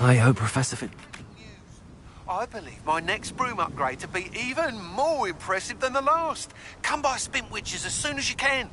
I hope Professor Fin... I believe my next broom upgrade to be even more impressive than the last. Come by Spin Witches as soon as you can.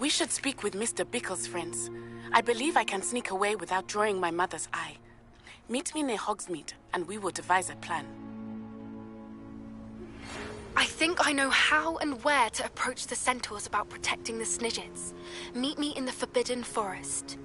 We should speak with Mr. Bickle's friends. I believe I can sneak away without drawing my mother's eye. Meet me near Hogsmeade, and we will devise a plan. I think I know how and where to approach the centaurs about protecting the Snidgets. Meet me in the Forbidden Forest.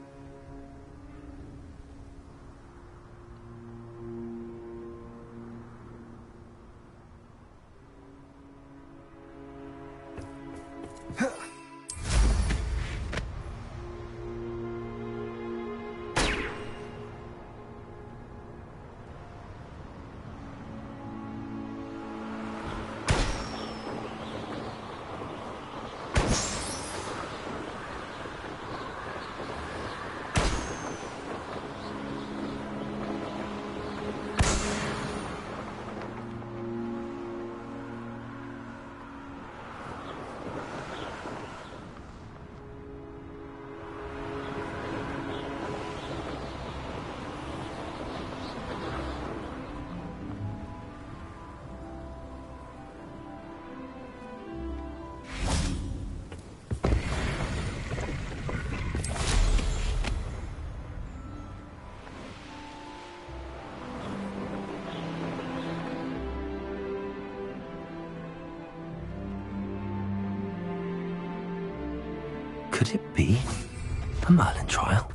Could it be a Merlin trial?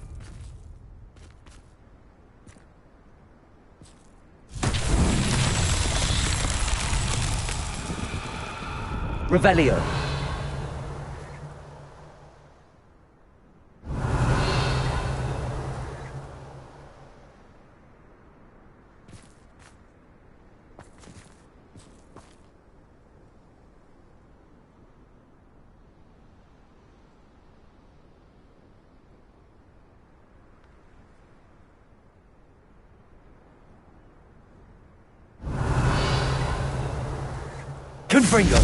Revelio. Confringo.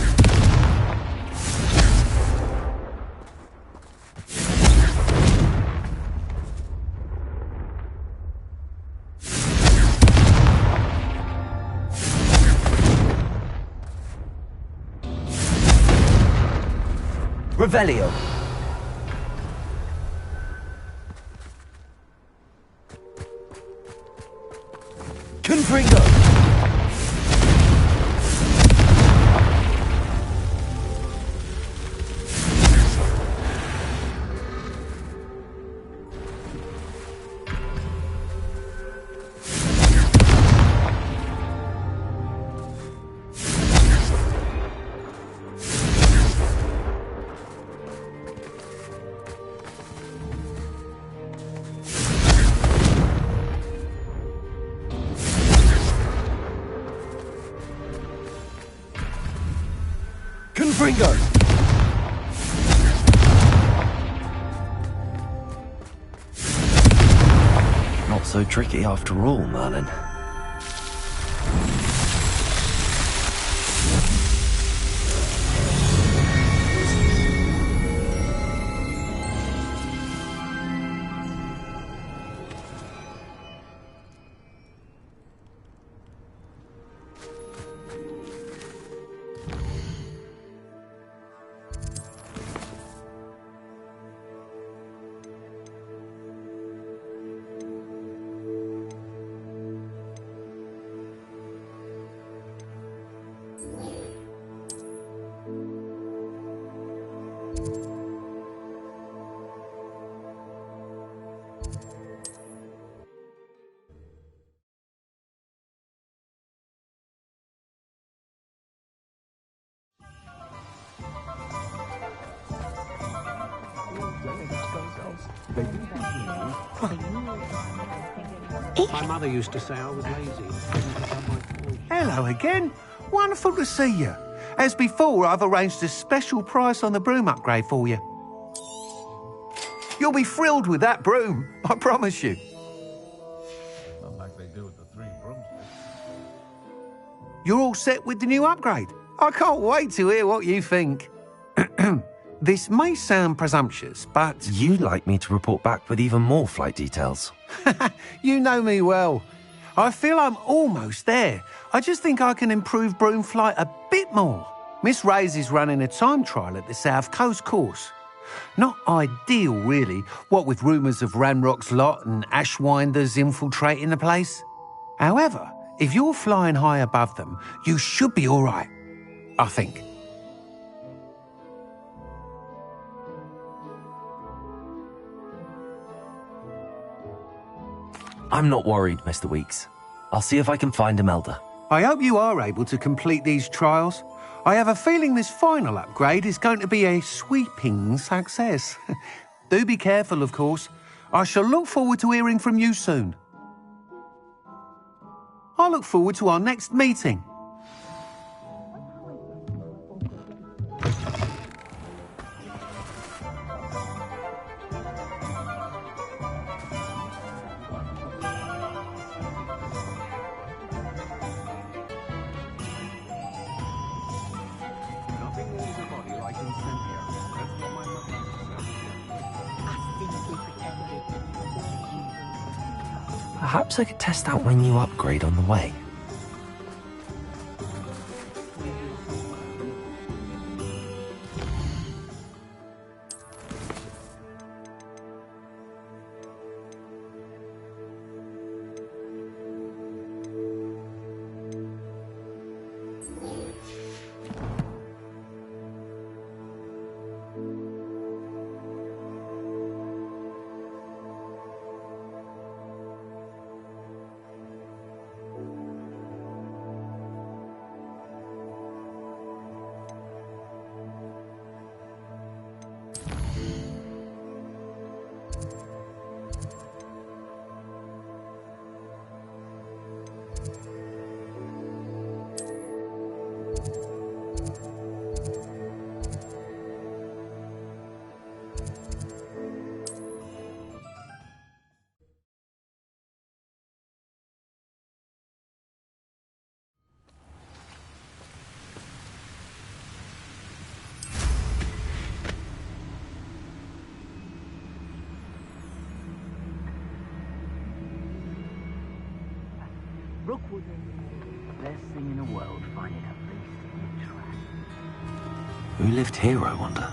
Revelio. Confringo. Confringo! Not so tricky after all, Merlin. My mother used to say I was lazy. Hello again. Wonderful to see you. As before, I've arranged a special price on the broom upgrade for you. You'll be thrilled with that broom, I promise you. Not like they do with the 3 broomsticks. You're all set with the new upgrade. I can't wait to hear what you think. This may sound presumptuous, but... You'd like me to report back with even more flight details. You know me well. I feel I'm almost there. I just think I can improve broom flight a bit more. Miss Ray's is running a time trial at the South Coast course. Not ideal, really, what with rumours of Ranrock's lot and Ashwinders infiltrating the place. However, if you're flying high above them, you should be all right, I think. I'm not worried, Mr. Weeks. I'll see if I can find Imelda. I hope you are able to complete these trials. I have a feeling this final upgrade is going to be a sweeping success. Do be careful, of course. I shall look forward to hearing from you soon. I look forward to our next meeting. Perhaps I could test out my new upgrade on the way. Rookwood, best thing in the world, finding a place in your track. Who lived here, I wonder?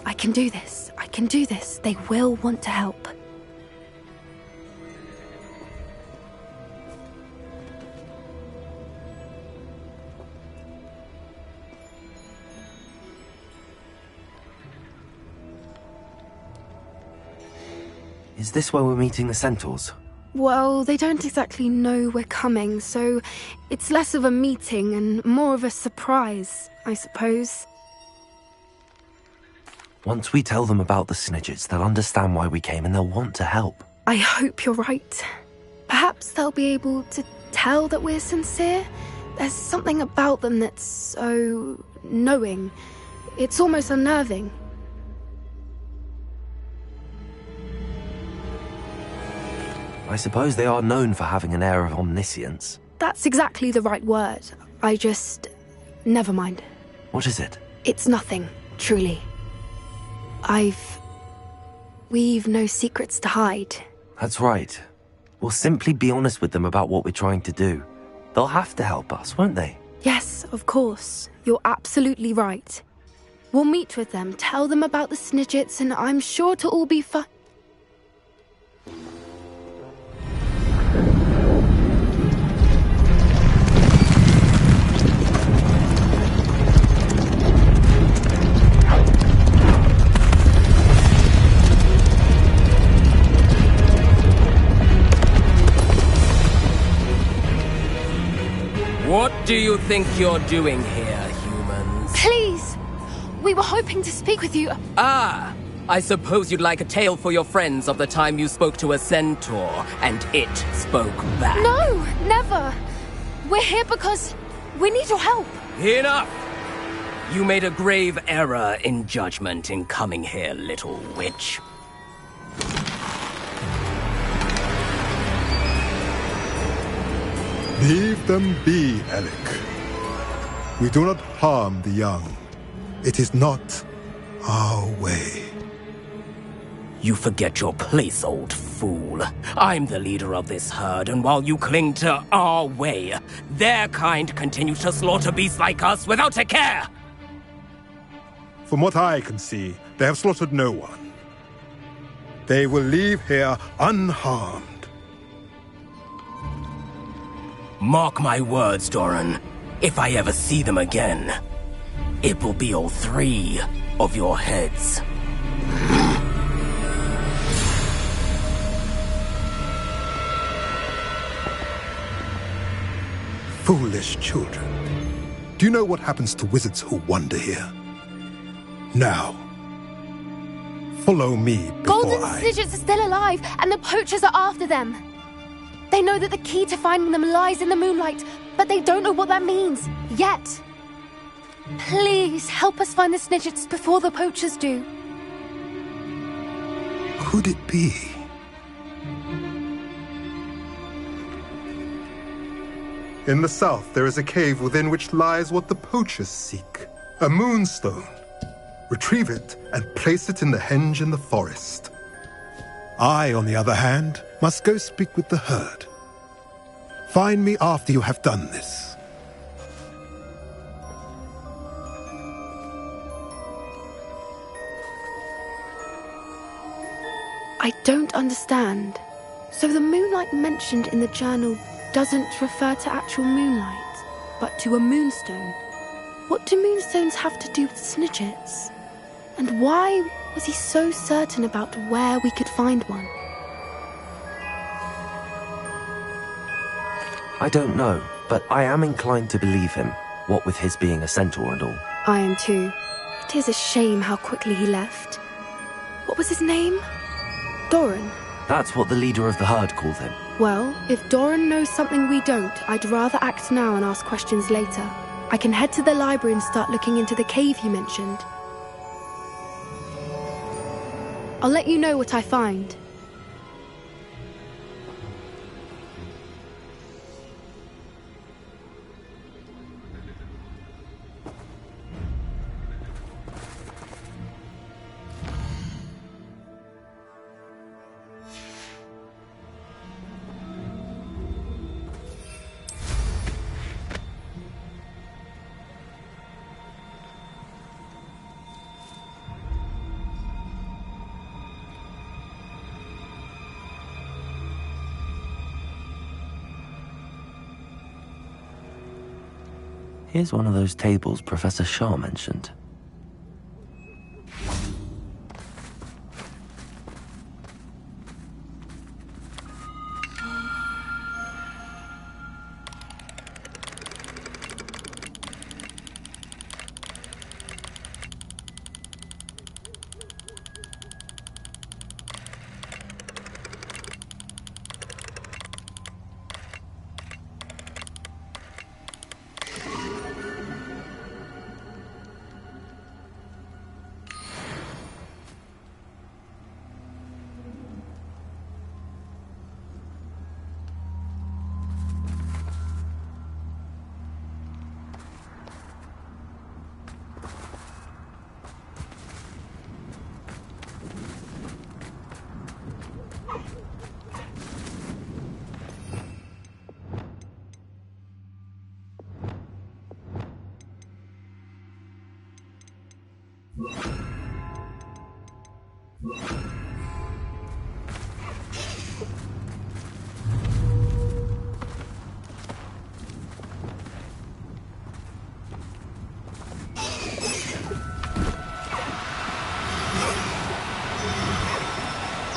I can do this. I can do this. They will want to help. Is this where we're meeting the Centaurs? Well, they don't exactly know we're coming, so it's less of a meeting and more of a surprise, I suppose. Once we tell them about the Snidgets, they'll understand why we came and they'll want to help. I hope you're right. Perhaps they'll be able to tell that we're sincere. There's something about them that's so knowing. It's almost unnerving. I suppose they are known for having an air of omniscience. That's exactly the right word. I just... never mind. What is it? It's nothing, truly. We've no secrets to hide. That's right. We'll simply be honest with them about what we're trying to do. They'll have to help us, won't they? Yes, of course. You're absolutely right. We'll meet with them, tell them about the Snidgets, and I'm sure to all be fine. What do you think you're doing here, humans? Please! We were hoping to speak with you. Ah! I suppose you'd like a tale for your friends of the time you spoke to a centaur, and it spoke back. No! Never! We're here because we need your help. Enough! You made a grave error in judgment in coming here, little witch. Leave them be, Alec. We do not harm the young. It is not our way. You forget your place, old fool. I'm the leader of this herd, and while you cling to our way, their kind continues to slaughter beasts like us without a care! From what I can see, they have slaughtered no one. They will leave here unharmed. Mark my words, Doran. If I ever see them again, it will be all 3 of your heads. Foolish children. Do you know what happens to wizards who wander here? Now, follow me before Golden Snidgets are still alive, and the poachers are after them. They know that the key to finding them lies in the moonlight, but they don't know what that means, yet. Please, help us find the Snidgets before the poachers do. Could it be? In the south, there is a cave within which lies what the poachers seek. A moonstone. Retrieve it and place it in the henge in the forest. I, on the other hand, must go speak with the herd. Find me after you have done this. I don't understand. So the moonlight mentioned in the journal doesn't refer to actual moonlight, but to a moonstone. What do moonstones have to do with Snidgets? And why was he so certain about where we could find one? I don't know, but I am inclined to believe him, what with his being a centaur and all. I am too. It is a shame how quickly he left. What was his name? Doran. That's what the leader of the herd called him. Well, if Doran knows something we don't, I'd rather act now and ask questions later. I can head to the library and start looking into the cave you mentioned. I'll let you know what I find. Here's one of those tables Professor Shah mentioned.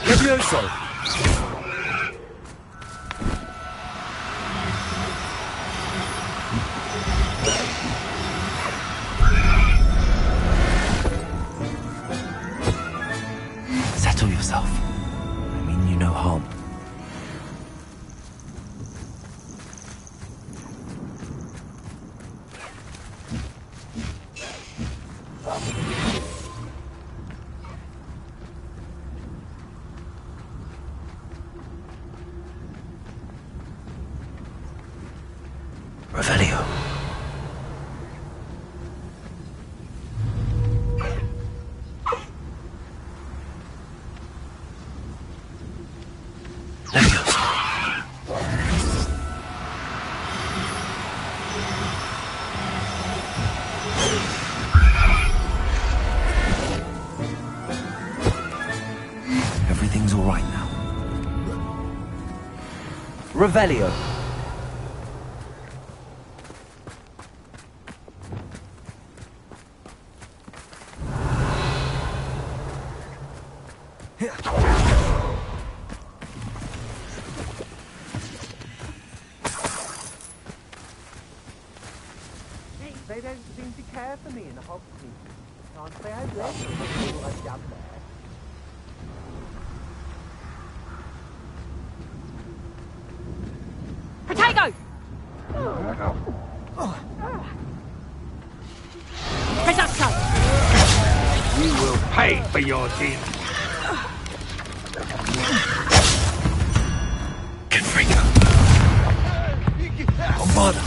Levioso! Settle yourself. I mean you no harm. Revelio. They don't seem to care for me in the hog meat. Can't say I've left them I've done there. Potato! Risotto! You will pay for your deed. Confringo. Bombarda.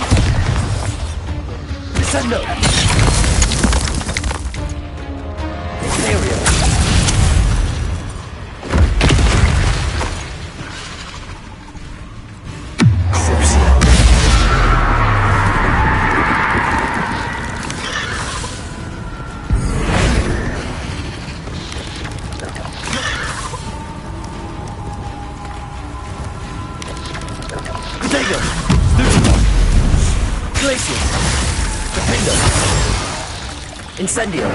Descendo. Stereo. Incendio.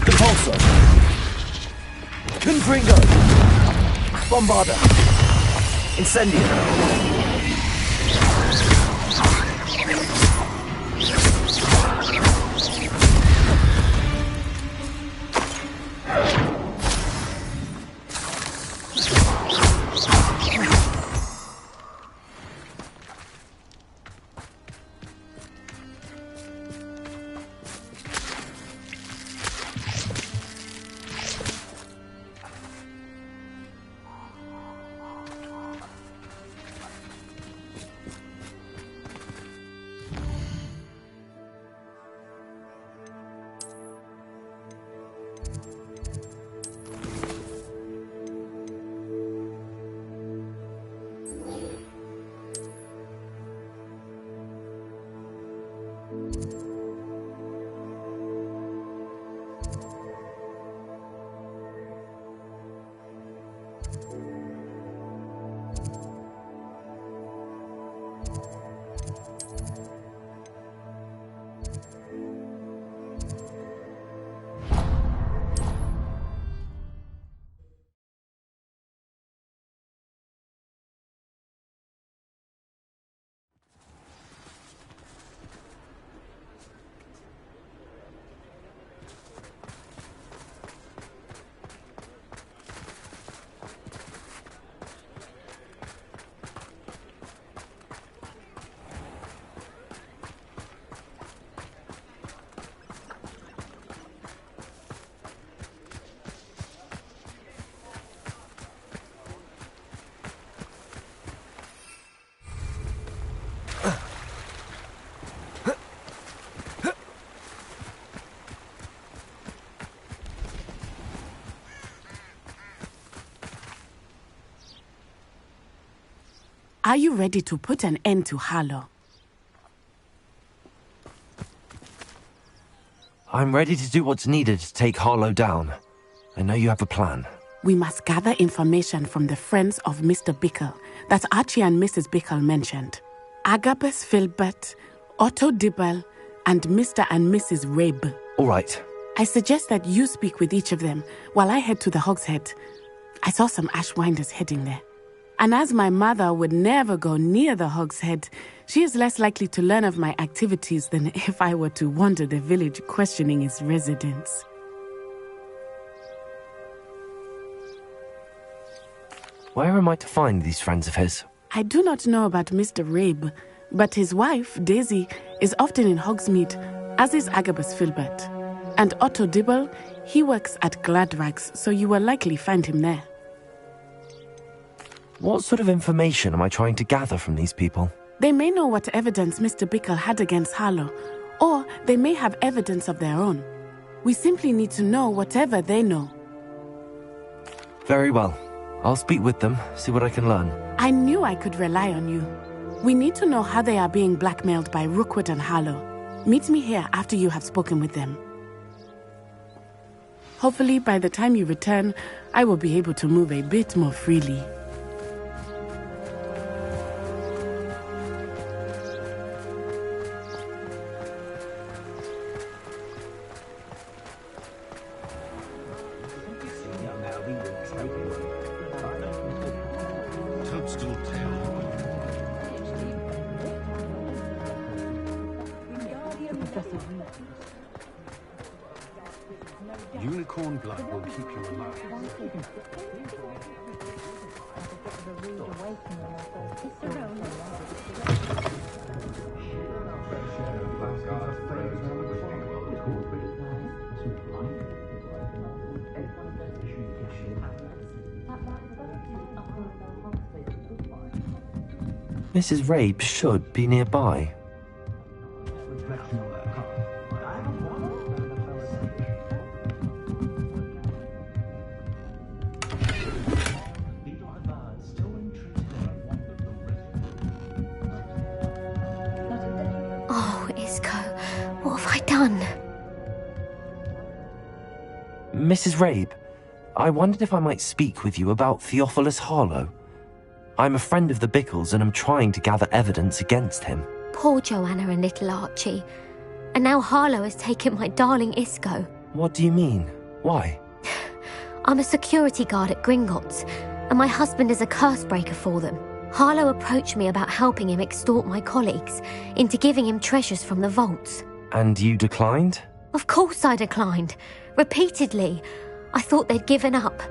Compulso. Confringo. Bombarda. Incendio. Are you ready to put an end to Harlow? I'm ready to do what's needed to take Harlow down. I know you have a plan. We must gather information from the friends of Mr. Bickle that Archie and Mrs. Bickle mentioned. Agabus Filbert, Otto Dibble, and Mr. and Mrs. Rabe. All right. I suggest that you speak with each of them while I head to the Hog's Head. I saw some Ashwinders heading there. And as my mother would never go near the Hog's Head, she is less likely to learn of my activities than if I were to wander the village questioning its residents. Where am I to find these friends of his? I do not know about Mr. Rabe, but his wife, Daisy, is often in Hogsmeade, as is Agabus Filbert. And Otto Dibble, he works at Gladrags, so you will likely find him there. What sort of information am I trying to gather from these people? They may know what evidence Mr. Bickle had against Harlow, or they may have evidence of their own. We simply need to know whatever they know. Very well. I'll speak with them, see what I can learn. I knew I could rely on you. We need to know how they are being blackmailed by Rookwood and Harlow. Meet me here after you have spoken with them. Hopefully, by the time you return, I will be able to move a bit more freely. Unicorn blood will keep you alive. Mrs. Rabe should be nearby. Oh, Isco, what have I done? Mrs. Rabe, I wondered if I might speak with you about Theophilus Harlow. I'm a friend of the Bickles and I'm trying to gather evidence against him. Poor Joanna and little Archie. And now Harlow has taken my darling Isco. What do you mean? Why? I'm a security guard at Gringotts, and my husband is a curse breaker for them. Harlow approached me about helping him extort my colleagues into giving him treasures from the vaults. And you declined? Of course I declined. Repeatedly. I thought they'd given up,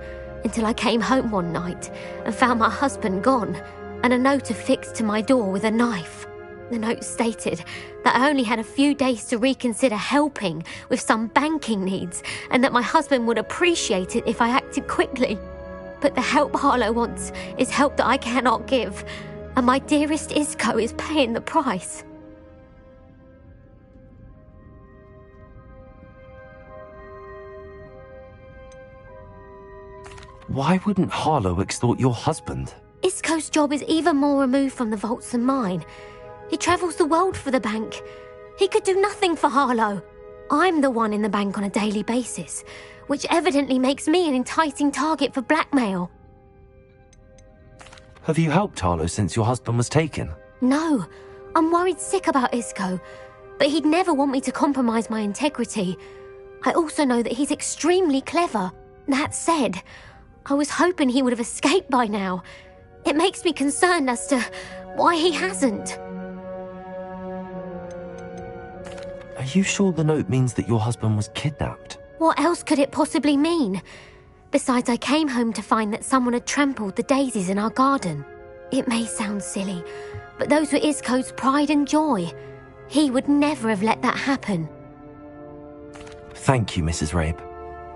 until I came home one night and found my husband gone, and a note affixed to my door with a knife. The note stated that I only had a few days to reconsider helping with some banking needs, and that my husband would appreciate it if I acted quickly. But the help Harlow wants is help that I cannot give, and my dearest Isco is paying the price. Why wouldn't Harlow extort your husband? Isco's job is even more removed from the vaults than mine. He travels the world for the bank. He could do nothing for Harlow. I'm the one in the bank on a daily basis, which evidently makes me an enticing target for blackmail. Have you helped Harlow since your husband was taken? No, I'm worried sick about Isco, but he'd never want me to compromise my integrity. I also know that he's extremely clever. That said, I was hoping he would have escaped by now. It makes me concerned as to why he hasn't. Are you sure the note means that your husband was kidnapped? What else could it possibly mean? Besides, I came home to find that someone had trampled the daisies in our garden. It may sound silly, but those were Isco's pride and joy. He would never have let that happen. Thank you, Mrs. Rabe.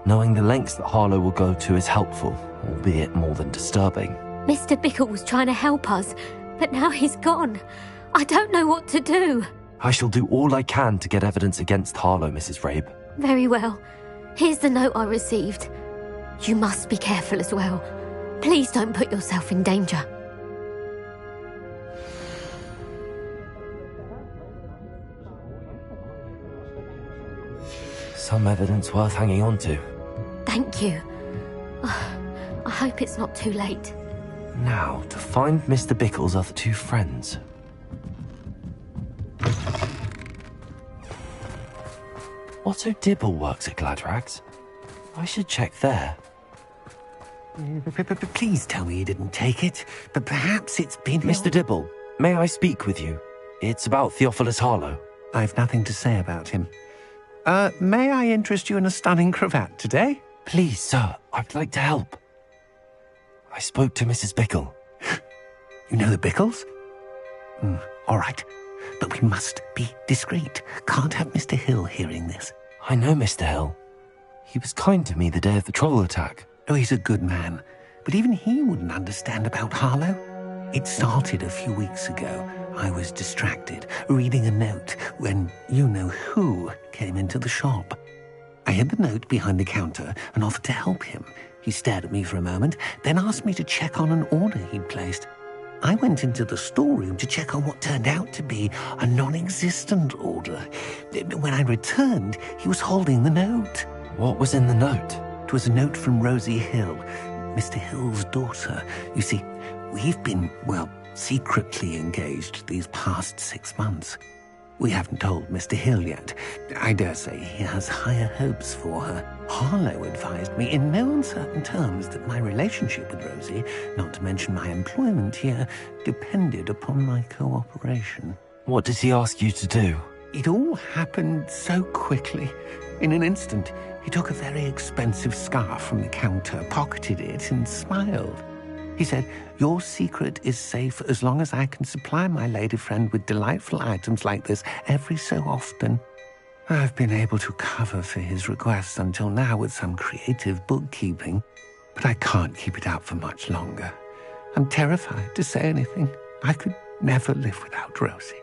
Knowing the lengths that Harlow will go to is helpful, albeit more than disturbing. Mr. Bickle was trying to help us, but now he's gone. I don't know what to do. I shall do all I can to get evidence against Harlow, Mrs. Rabe. Very well. Here's the note I received. You must be careful as well. Please don't put yourself in danger. Some evidence worth hanging on to. Thank you. I hope it's not too late. Now, to find Mr. Bickle's other two friends. Otto Dibble works at Gladrags. I should check there. Please tell me you didn't take it, but perhaps it's been... Mr. Dibble, may I speak with you? It's about Theophilus Harlow. I've nothing to say about him. May I interest you in a stunning cravat today? Please, sir, I'd like to help. I spoke to Mrs. Bickle. You know the Bickles? All right, but we must be discreet. Can't have Mr. Hill hearing this. I know Mr. Hill. He was kind to me the day of the troll attack. Oh, he's a good man, but even he wouldn't understand about Harlow. It started a few weeks ago. I was distracted, reading a note, when you-know-who came into the shop. I hid the note behind the counter and offered to help him. He stared at me for a moment, then asked me to check on an order he'd placed. I went into the storeroom to check on what turned out to be a non-existent order. When I returned, he was holding the note. What was in the note? It was a note from Rosie Hill, Mr. Hill's daughter. You see, we've been, secretly engaged these past 6 months. We haven't told Mr. Hill yet. I dare say he has higher hopes for her. Harlow advised me in no uncertain terms that my relationship with Rosie, not to mention my employment here, depended upon my cooperation. What did he ask you to do? It all happened so quickly. In an instant, he took a very expensive scarf from the counter, pocketed it, and smiled. He said, "Your secret is safe as long as I can supply my lady friend with delightful items like this every so often." I've been able to cover for his requests until now with some creative bookkeeping, but I can't keep it up for much longer. I'm terrified to say anything. I could never live without Rosie.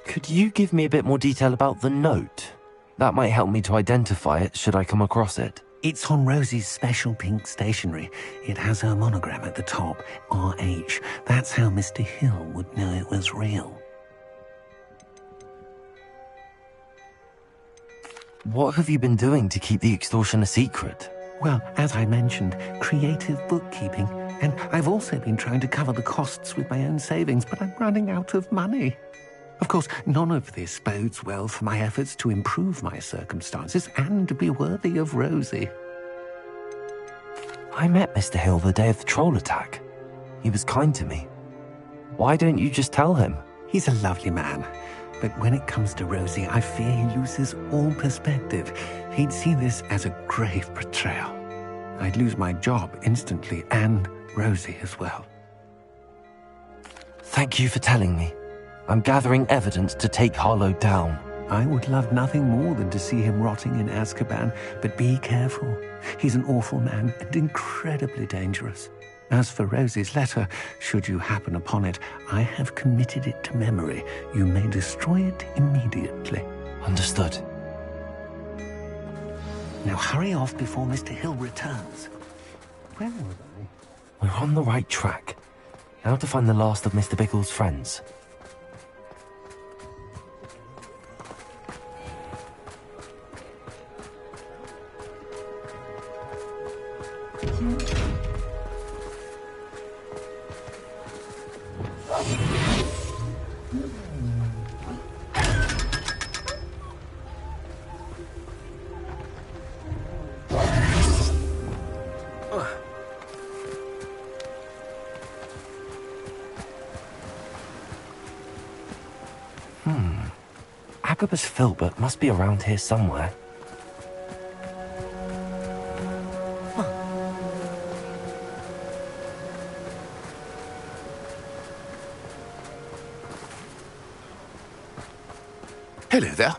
Could you give me a bit more detail about the note? That might help me to identify it should I come across it. It's on Rosie's special pink stationery. It has her monogram at the top, RH. That's how Mr. Hill would know it was real. What have you been doing to keep the extortion a secret? Well, as I mentioned, creative bookkeeping. And I've also been trying to cover the costs with my own savings, but I'm running out of money. Of course, none of this bodes well for my efforts to improve my circumstances and be worthy of Rosie. I met Mr. Hill the day of the troll attack. He was kind to me. Why don't you just tell him? He's a lovely man. But when it comes to Rosie, I fear he loses all perspective. He'd see this as a grave betrayal. I'd lose my job instantly, and Rosie as well. Thank you for telling me. I'm gathering evidence to take Harlow down. I would love nothing more than to see him rotting in Azkaban, but be careful. He's an awful man and incredibly dangerous. As for Rosie's letter, should you happen upon it, I have committed it to memory. You may destroy it immediately. Understood. Now hurry off before Mr. Hill returns. Where were they? We're on the right track. Now to find the last of Mr. Bickle's friends. Agabus Filbert must be around here somewhere. Hello there.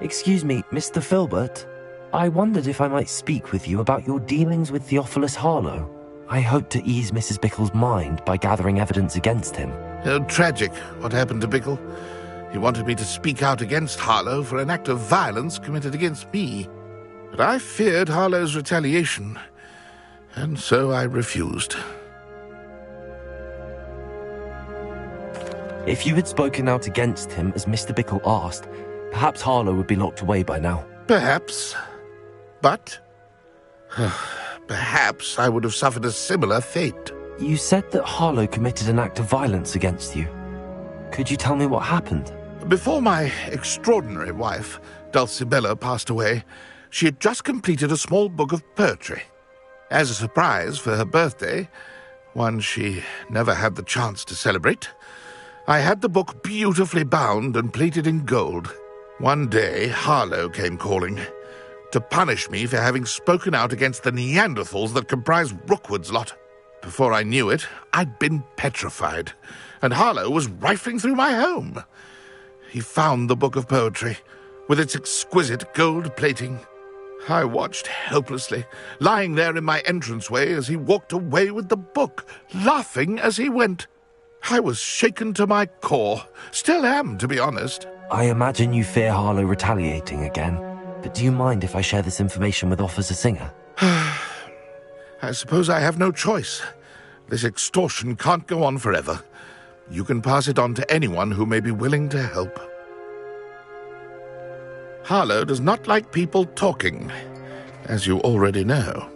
Excuse me, Mr. Filbert. I wondered if I might speak with you about your dealings with Theophilus Harlow. I hope to ease Mrs. Bickle's mind by gathering evidence against him. Oh, tragic what happened to Bickle. He wanted me to speak out against Harlow for an act of violence committed against me. But I feared Harlow's retaliation, and so I refused. If you had spoken out against him as Mr. Bickle asked, perhaps Harlow would be locked away by now. Perhaps. But perhaps I would have suffered a similar fate. You said that Harlow committed an act of violence against you. Could you tell me what happened? Before my extraordinary wife, Dulcibella, passed away, she had just completed a small book of poetry. As a surprise for her birthday, one she never had the chance to celebrate, I had the book beautifully bound and plated in gold. One day, Harlow came calling to punish me for having spoken out against the Neanderthals that comprise Rookwood's lot. Before I knew it, I'd been petrified, and Harlow was rifling through my home. He found the book of poetry, with its exquisite gold plating. I watched helplessly, lying there in my entranceway as he walked away with the book, laughing as he went. I was shaken to my core. Still am, to be honest. I imagine you fear Harlow retaliating again, but do you mind if I share this information with Officer Singer? I suppose I have no choice. This extortion can't go on forever. You can pass it on to anyone who may be willing to help. Harlow does not like people talking, as you already know.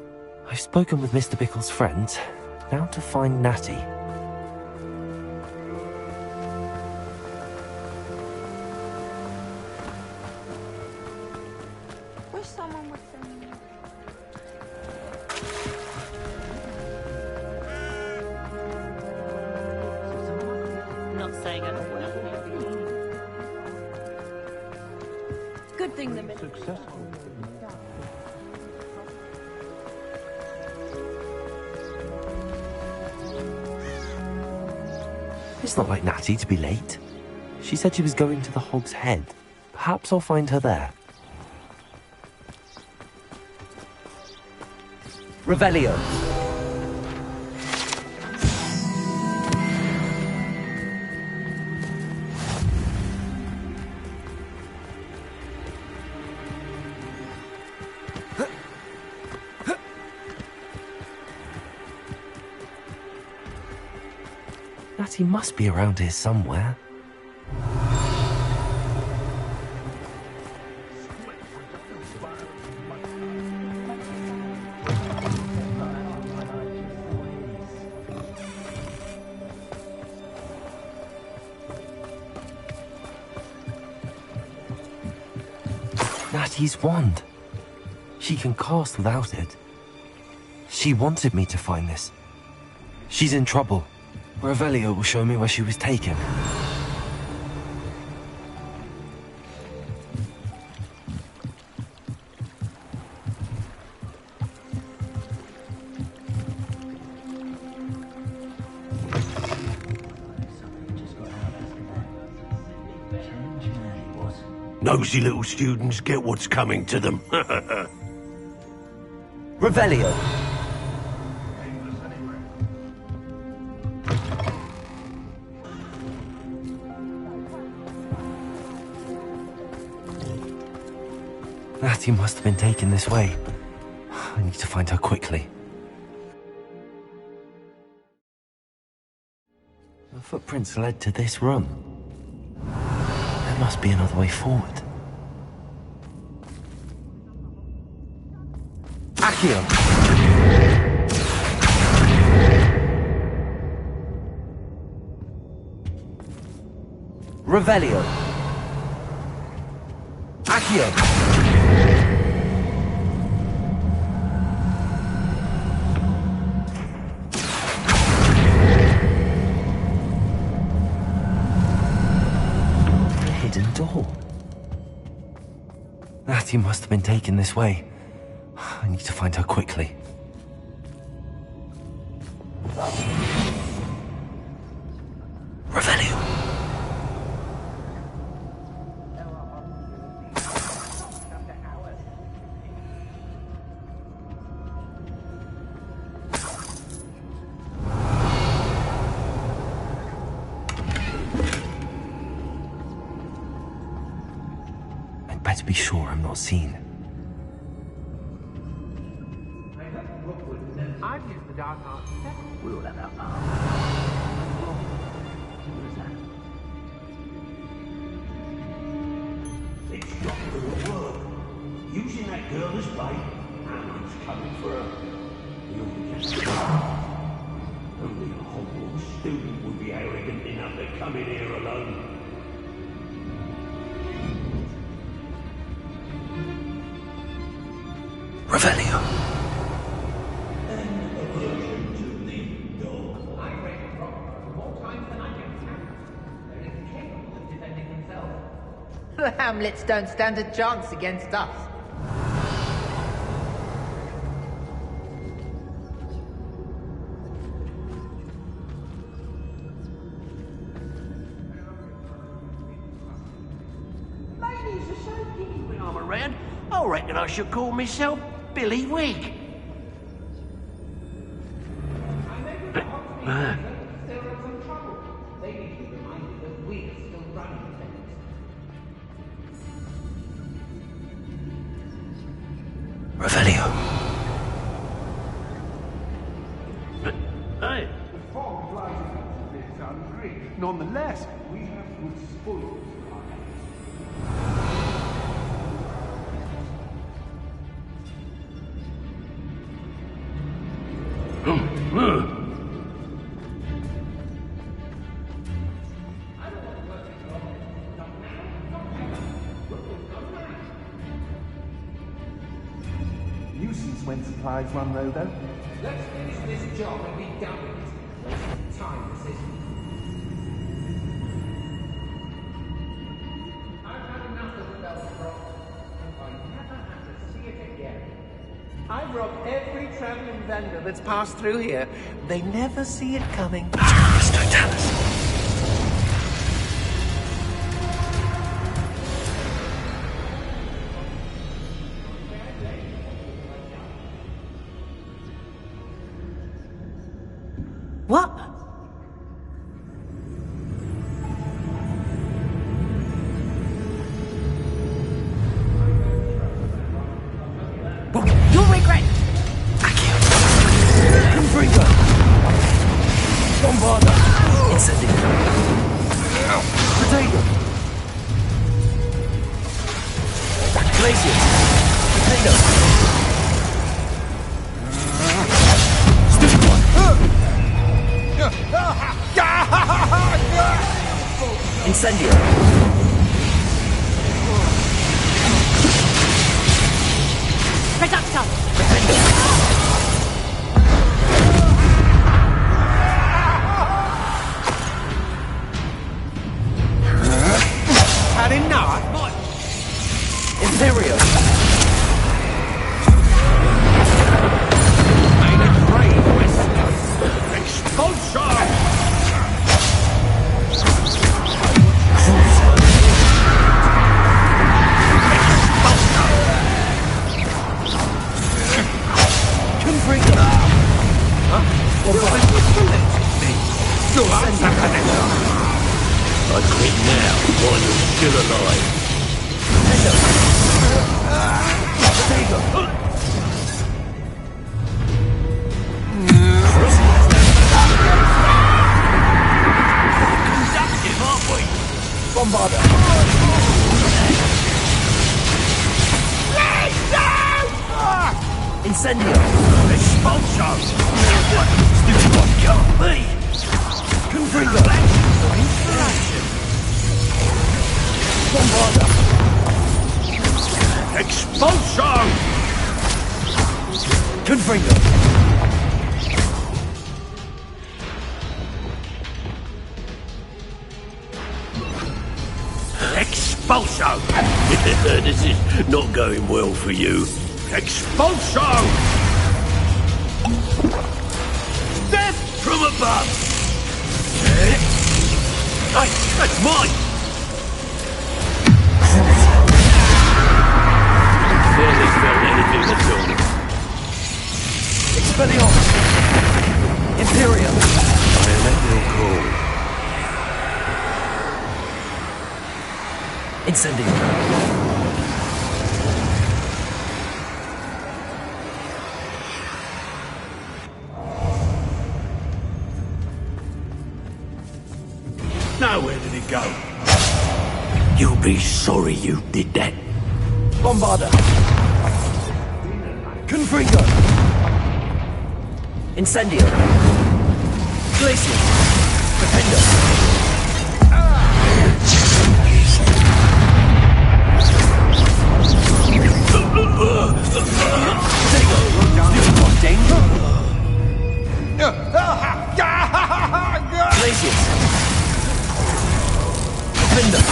I've spoken with Mr. Bickle's friends. Now to find Natty. saying it. Good thing the Successful. It's not like Natty to be late. She said she was going to the Hog's Head. Perhaps I'll find her there. Revelio. Natty must be around here somewhere. Natty's wand. She can cast without it. She wanted me to find this. She's in trouble. Revelio will show me where she was taken. Nosy little students get what's coming to them. Revelio. Natty must have been taken this way. I need to find her quickly. The footprints led to this room. There must be another way forward. Accio! Revelio! Accio! Door. Natty must have been taken this way. I need to find her quickly. Revelio. Better be sure I'm not seen. I've used the dark arts. We all have our part. What is that? It's got to work. Using that girl as bait, Alan's coming for her. You'll just only a Hogwarts student would be arrogant enough to come in here alone. Revelio. The Hamlets don't stand a chance against us. Ladies are so giddy when I'm around. I reckon I should call myself Billy Wig. Revelio. Hey. The fog lies a bit ungrid. Nonetheless, we have good spoils. Nuisance when supplies run low, though. Let's finish this job and be done with it. Time, this is. vendor that's passed through here. They never see it coming. What? You'll regret. Confringo! Bombarder! Incendio! Potato! Glacier! Potato! Stupid one! Incendio! Reductor! Had enough? Imperio! Made a great Western. Expulsion! Confringo! Huh? I quit now while you're still alive. Potato! Conductive, aren't we? Bombarder! Incendio! Expulsion! Stupid one, can't be! Confringo! Bombarder! Expulsion! Confringo! Expulsion! This is not going well for you. Expulsion! Death from above! Hey, that's mine! Barely felt anything at all. Expelliarmus! Imperio! I am at your call. Incendio! Now where did it go? You'll be sorry you did that. Bombarder! Confringo! Incendio! Glacier! Defender! Danger! Glacier! Defender!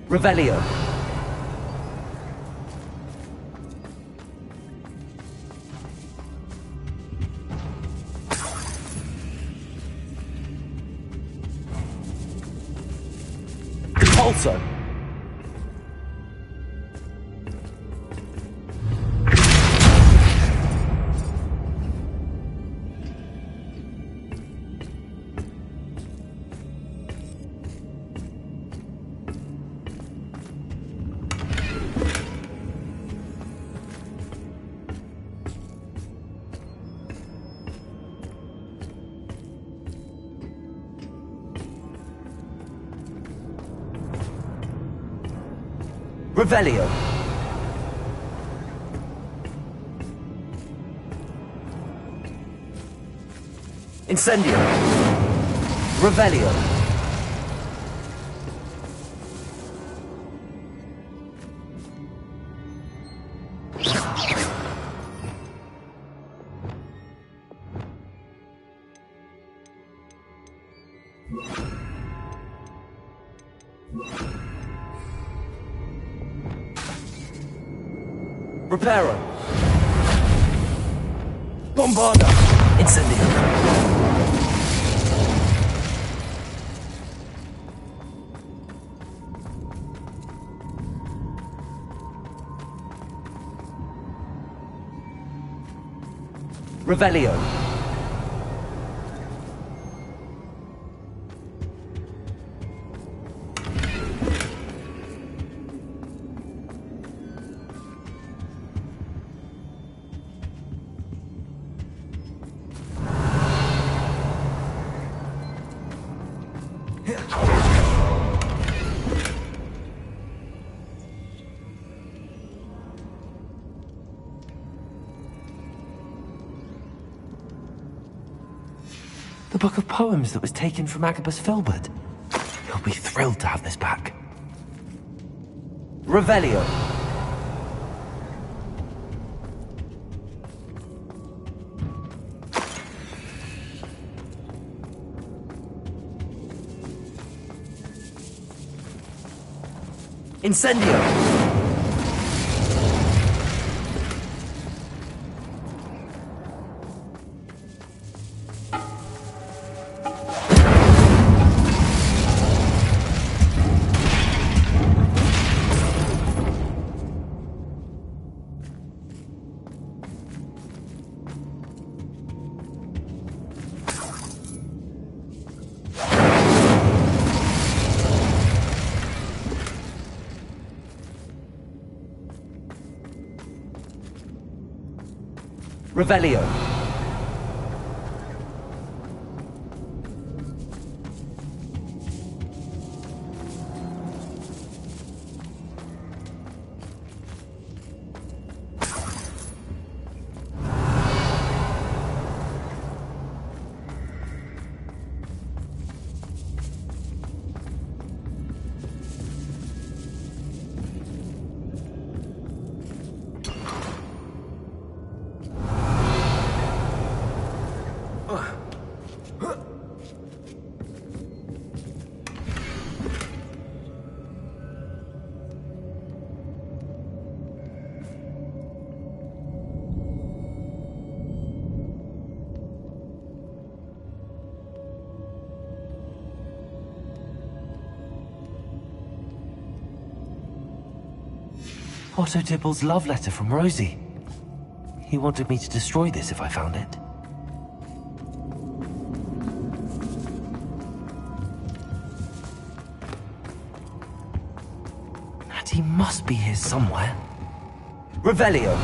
Revelio. Repulsor. Revelio. Incendio. Revelio. Reparo. Bombarda. Incendio. Revelio. The book of poems that was taken from Agabus Filbert. He'll be thrilled to have this back. Revelio. Incendio. Revelio. Otto Dibble's love letter from Rosie. He wanted me to destroy this if I found it. Natty must be here somewhere. Revelio.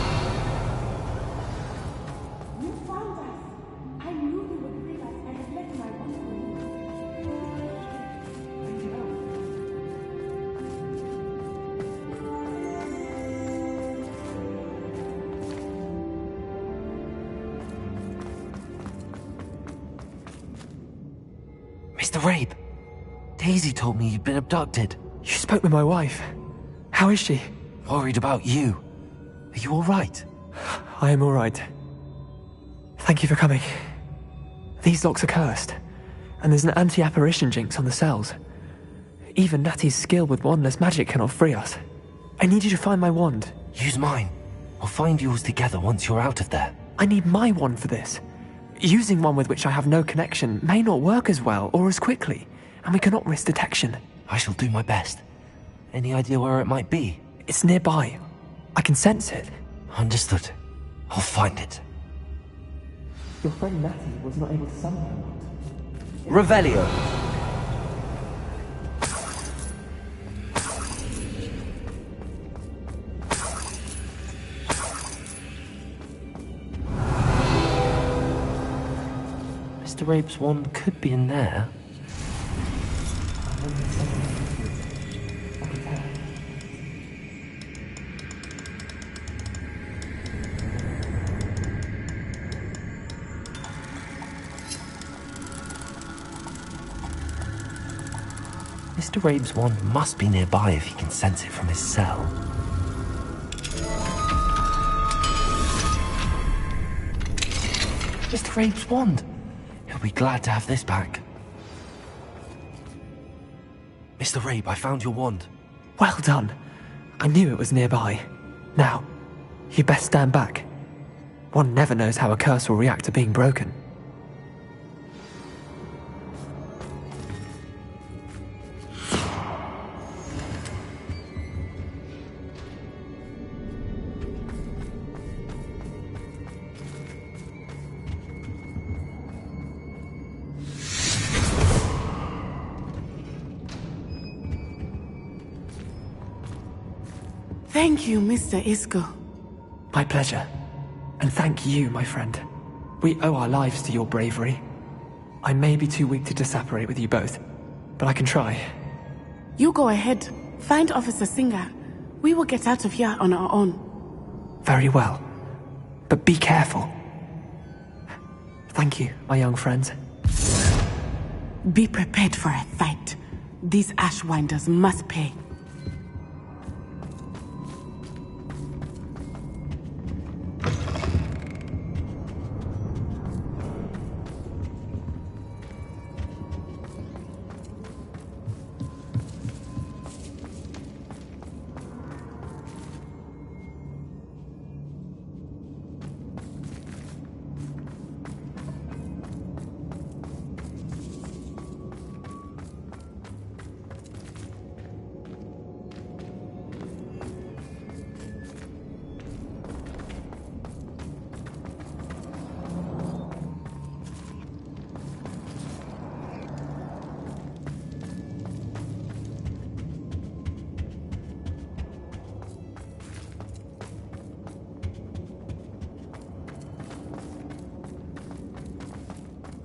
Mr. Rabe, Daisy told me you'd been abducted. You spoke with my wife. How is she? Worried about you. Are you all right? I am all right. Thank you for coming. These locks are cursed, and there's an anti-apparition jinx on the cells. Even Natty's skill with wandless magic cannot free us. I need you to find my wand. Use mine. We'll find yours together once you're out of there. I need my wand for this. Using one with which I have no connection may not work as well or as quickly, and we cannot risk detection. I shall do my best. Any idea where it might be? It's nearby. I can sense it. Understood. I'll find it. Your friend Natty was not able to summon her wand. Revelio. Mr. Rabe's wand could be in there. Mr. Rabe's wand must be nearby if he can sense it from his cell. Mr. Rabe's wand! He'll be glad to have this back. Mr. Rabe, I found your wand. Well done. I knew it was nearby. Now, you best stand back. One never knows how a curse will react to being broken. Thank you, Mr. Isco. My pleasure. And thank you, my friend. We owe our lives to your bravery. I may be too weak to disapparate with you both, but I can try. You go ahead. Find Officer Singer. We will get out of here on our own. Very well. But be careful. Thank you, my young friends. Be prepared for a fight. These Ashwinders must pay.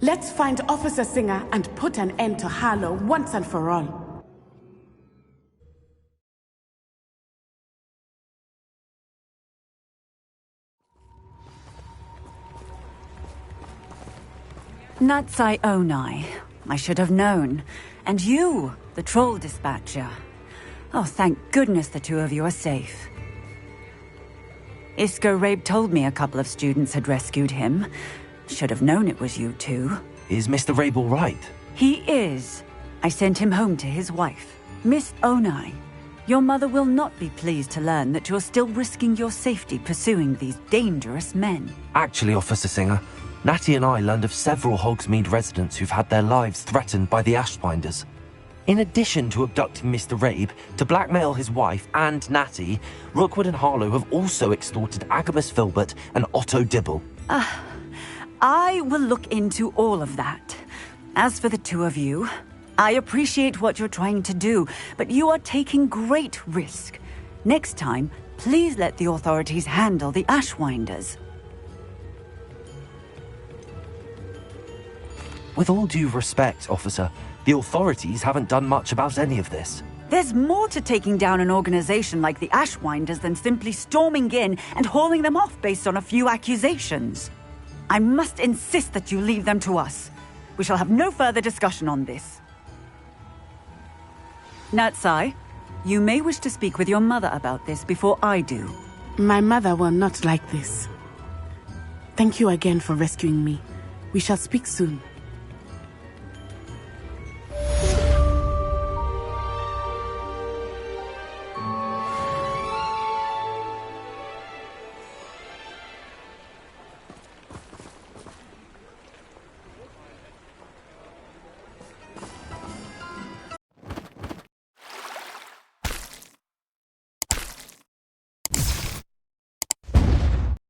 Let's find Officer Singer and put an end to Harlow once and for all. Natsai Onai. I should have known. And you, the troll dispatcher. Oh, thank goodness the two of you are safe. Isco Rabe told me a couple of students had rescued him. Should have known it was you two. Is Mr. Rabe all right? He is. I sent him home to his wife. Miss Onai, your mother will not be pleased to learn that you're still risking your safety pursuing these dangerous men. Actually, Officer Singer, Natty and I learned of several Hogsmeade residents who've had their lives threatened by the Ashwinders. In addition to abducting Mr. Rabe to blackmail his wife and Natty, Rookwood and Harlow have also extorted Agamus Filbert and Otto Dibble. I will look into all of that. As for the two of you, I appreciate what you're trying to do, but you are taking great risk. Next time, please let the authorities handle the Ashwinders. With all due respect, officer, the authorities haven't done much about any of this. There's more to taking down an organization like the Ashwinders than simply storming in and hauling them off based on a few accusations. I must insist that you leave them to us. We shall have no further discussion on this. Natsai, you may wish to speak with your mother about this before I do. My mother will not like this. Thank you again for rescuing me. We shall speak soon.